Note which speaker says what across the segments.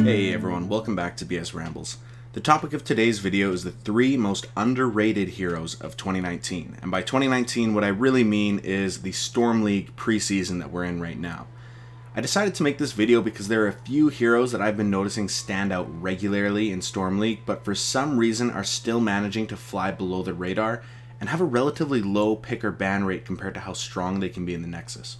Speaker 1: Hey everyone, welcome back to BS Rambles. The topic of today's video is the 3 most underrated heroes of 2019. And by 2019, what I really mean is the Storm League preseason that we're in right now. I decided to make this video because there are a few heroes that I've been noticing stand out regularly in Storm League, but for some reason are still managing to fly below the radar and have a relatively low pick or ban rate compared to how strong they can be in the Nexus.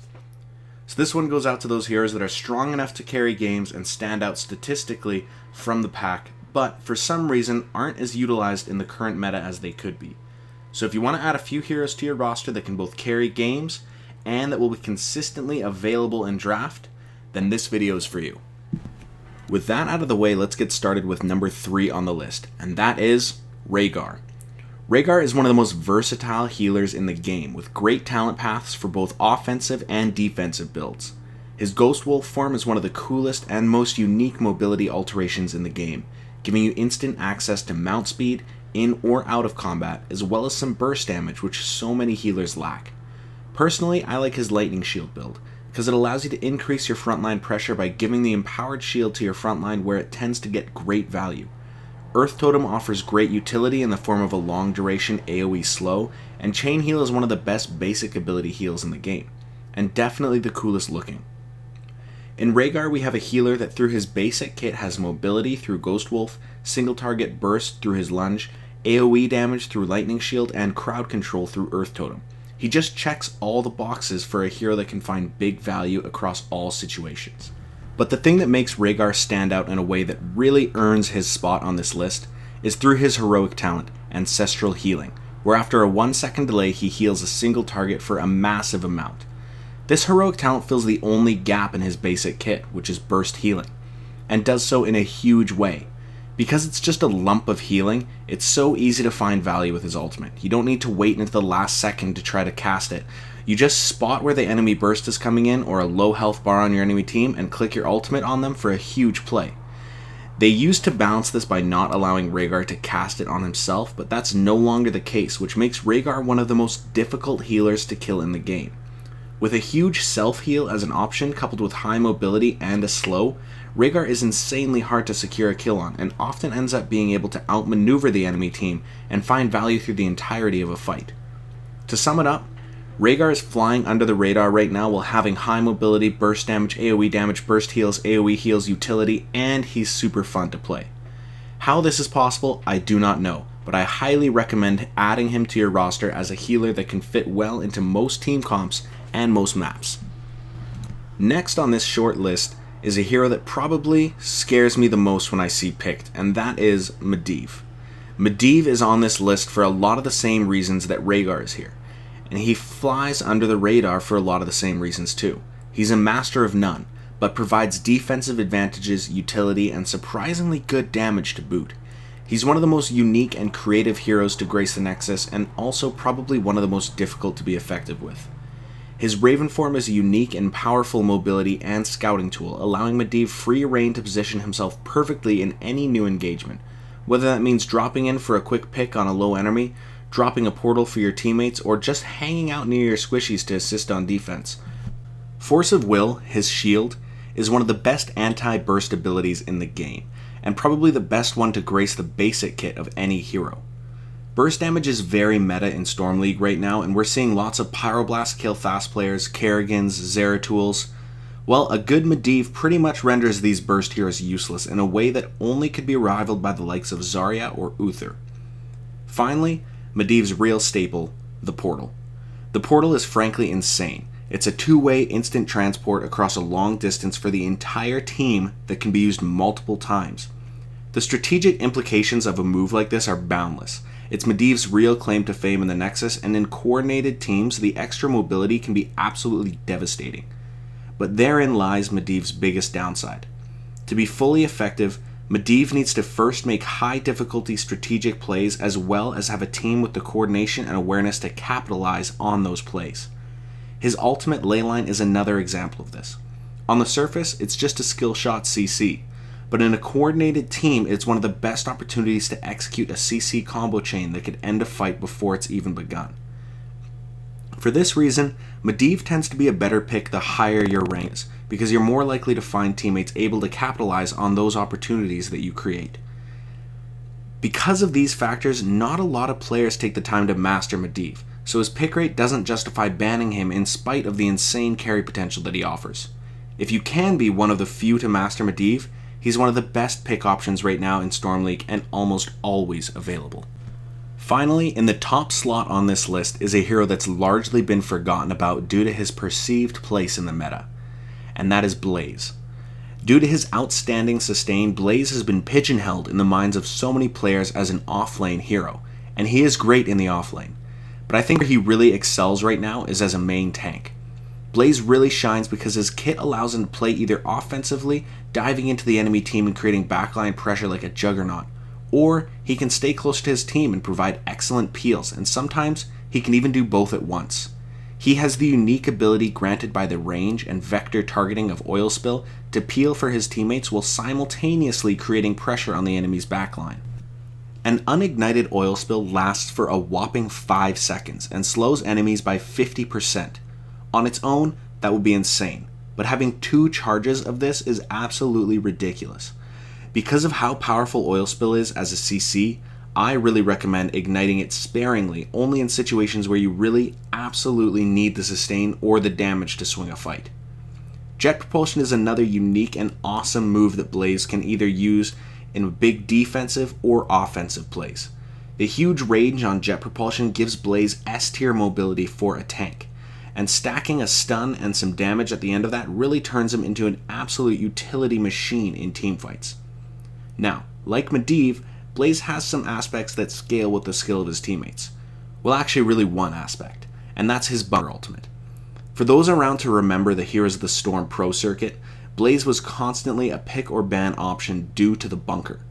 Speaker 1: So this one goes out to those heroes that are strong enough to carry games and stand out statistically from the pack, but for some reason aren't as utilized in the current meta as they could be. So if you want to add a few heroes to your roster that can both carry games and that will be consistently available in draft, then this video is for you. With that out of the way, let's get started with number 3 on the list, and that is Rhaegar. Rhaegar is one of the most versatile healers in the game, with great talent paths for both offensive and defensive builds. His Ghost Wolf form is one of the coolest and most unique mobility alterations in the game, giving you instant access to mount speed in or out of combat, as well as some burst damage, which so many healers lack. Personally, I like his Lightning Shield build, because it allows you to increase your frontline pressure by giving the empowered shield to your frontline where it tends to get great value. Earth Totem offers great utility in the form of a long duration AoE slow, and Chain Heal is one of the best basic ability heals in the game, and definitely the coolest looking. In Rhaegar we have a healer that through his basic kit has mobility through Ghost Wolf, single target burst through his lunge, AoE damage through Lightning Shield, and crowd control through Earth Totem. He just checks all the boxes for a hero that can find big value across all situations. But the thing that makes Rhaegar stand out in a way that really earns his spot on this list is through his heroic talent, Ancestral Healing, where after a 1-second delay he heals a single target for a massive amount. This heroic talent fills the only gap in his basic kit, which is Burst Healing, and does so in a huge way. Because it's just a lump of healing, it's so easy to find value with his ultimate. You don't need to wait until the last second to try to cast it. You just spot where the enemy burst is coming in or a low health bar on your enemy team and click your ultimate on them for a huge play. They used to balance this by not allowing Rhaegar to cast it on himself, but that's no longer the case, which makes Rhaegar one of the most difficult healers to kill in the game. With a huge self-heal as an option coupled with high mobility and a slow, Rhaegar is insanely hard to secure a kill on and often ends up being able to outmaneuver the enemy team and find value through the entirety of a fight. To sum it up, Rhaegar is flying under the radar right now while having high mobility, burst damage, AoE damage, burst heals, AoE heals, utility, and he's super fun to play. How this is possible, I do not know, but I highly recommend adding him to your roster as a healer that can fit well into most team comps and most maps. Next on this short list is a hero that probably scares me the most when I see picked, and that is Medivh. Medivh is on this list for a lot of the same reasons that Rhaegar is here, and he flies under the radar for a lot of the same reasons too. He's a master of none, but provides defensive advantages, utility, and surprisingly good damage to boot. He's one of the most unique and creative heroes to grace the Nexus, and also probably one of the most difficult to be effective with. His Raven form is a unique and powerful mobility and scouting tool, allowing Medivh free reign to position himself perfectly in any new engagement, whether that means dropping in for a quick pick on a low enemy, dropping a portal for your teammates, or just hanging out near your squishies to assist on defense. Force of Will, his shield, is one of the best anti-burst abilities in the game, and probably the best one to grace the basic kit of any hero. Burst damage is very meta in Storm League right now, and we're seeing lots of Pyroblast kill fast players, Kerrigans, Zeratools. Well, a good Medivh pretty much renders these burst heroes useless in a way that only could be rivaled by the likes of Zarya or Uther. Finally, Medivh's real staple, the portal. The portal is frankly insane. It's a 2-way instant transport across a long distance for the entire team that can be used multiple times. The strategic implications of a move like this are boundless. It's Medivh's real claim to fame in the Nexus, and in coordinated teams, the extra mobility can be absolutely devastating. But therein lies Medivh's biggest downside. To be fully effective, Medivh needs to first make high difficulty strategic plays as well as have a team with the coordination and awareness to capitalize on those plays. His ultimate leyline is another example of this. On the surface, it's just a skill shot CC, but in a coordinated team, it's one of the best opportunities to execute a CC combo chain that could end a fight before it's even begun. For this reason, Medivh tends to be a better pick the higher your rank is, because you're more likely to find teammates able to capitalize on those opportunities that you create. Because of these factors, not a lot of players take the time to master Medivh, so his pick rate doesn't justify banning him in spite of the insane carry potential that he offers. If you can be one of the few to master Medivh, he's one of the best pick options right now in Storm League and almost always available. Finally, in the top slot on this list is a hero that's largely been forgotten about due to his perceived place in the meta, and that is Blaze. Due to his outstanding sustain, Blaze has been pigeonholed in the minds of so many players as an offlane hero, and he is great in the offlane. But I think where he really excels right now is as a main tank. Blaze really shines because his kit allows him to play either offensively, diving into the enemy team and creating backline pressure like a juggernaut, or he can stay close to his team and provide excellent peels, and sometimes he can even do both at once. He has the unique ability granted by the range and vector targeting of Oil Spill to peel for his teammates while simultaneously creating pressure on the enemy's backline. An unignited Oil Spill lasts for a whopping 5 seconds and slows enemies by 50%. On its own, that would be insane, but having 2 charges of this is absolutely ridiculous. Because of how powerful Oil Spill is as a CC, I really recommend igniting it sparingly, only in situations where you really absolutely need the sustain or the damage to swing a fight. Jet Propulsion is another unique and awesome move that Blaze can either use in big defensive or offensive plays. The huge range on Jet Propulsion gives Blaze S-tier mobility for a tank, and stacking a stun and some damage at the end of that really turns him into an absolute utility machine in teamfights. Now, like Medivh, Blaze has some aspects that scale with the skill of his teammates. Well, actually really one aspect, and that's his bunker ultimate. For those around to remember the Heroes of the Storm Pro Circuit, Blaze was constantly a pick or ban option due to the bunker.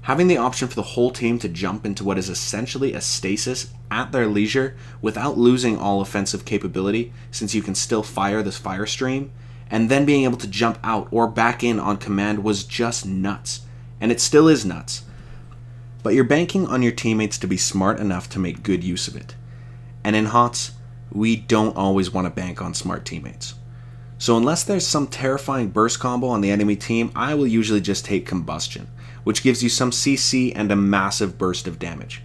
Speaker 1: Having the option for the whole team to jump into what is essentially a stasis at their leisure without losing all offensive capability, since you can still fire this fire stream, and then being able to jump out or back in on command was just nuts, and it still is nuts. But you're banking on your teammates to be smart enough to make good use of it. And in HOTS, we don't always want to bank on smart teammates. So unless there's some terrifying burst combo on the enemy team, I will usually just take Combustion, which gives you some CC and a massive burst of damage.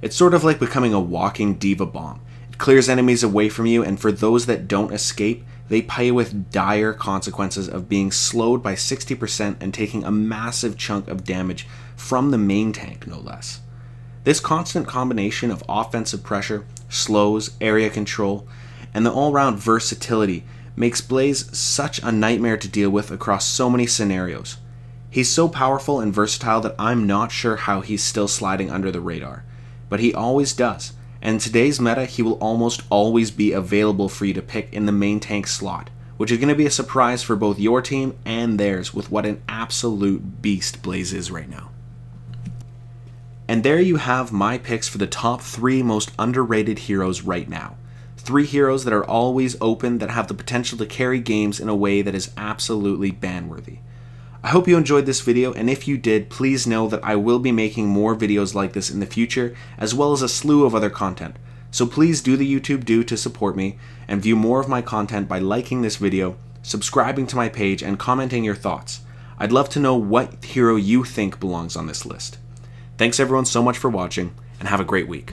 Speaker 1: It's sort of like becoming a walking diva bomb. It clears enemies away from you, and for those that don't escape, they pay with dire consequences of being slowed by 60% and taking a massive chunk of damage from the main tank, no less. This constant combination of offensive pressure, slows, area control, and the all-round versatility makes Blaze such a nightmare to deal with across so many scenarios. He's so powerful and versatile that I'm not sure how he's still sliding under the radar, but he always does. And in today's meta, he will almost always be available for you to pick in the main tank slot, which is going to be a surprise for both your team and theirs with what an absolute beast Blaze is right now. And there you have my picks for the top 3 most underrated heroes right now. 3 heroes that are always open, that have the potential to carry games in a way that is absolutely ban-worthy. I hope you enjoyed this video, and if you did, please know that I will be making more videos like this in the future, as well as a slew of other content. So please do the YouTube do to support me, and view more of my content by liking this video, subscribing to my page, and commenting your thoughts. I'd love to know what hero you think belongs on this list. Thanks everyone so much for watching, and have a great week.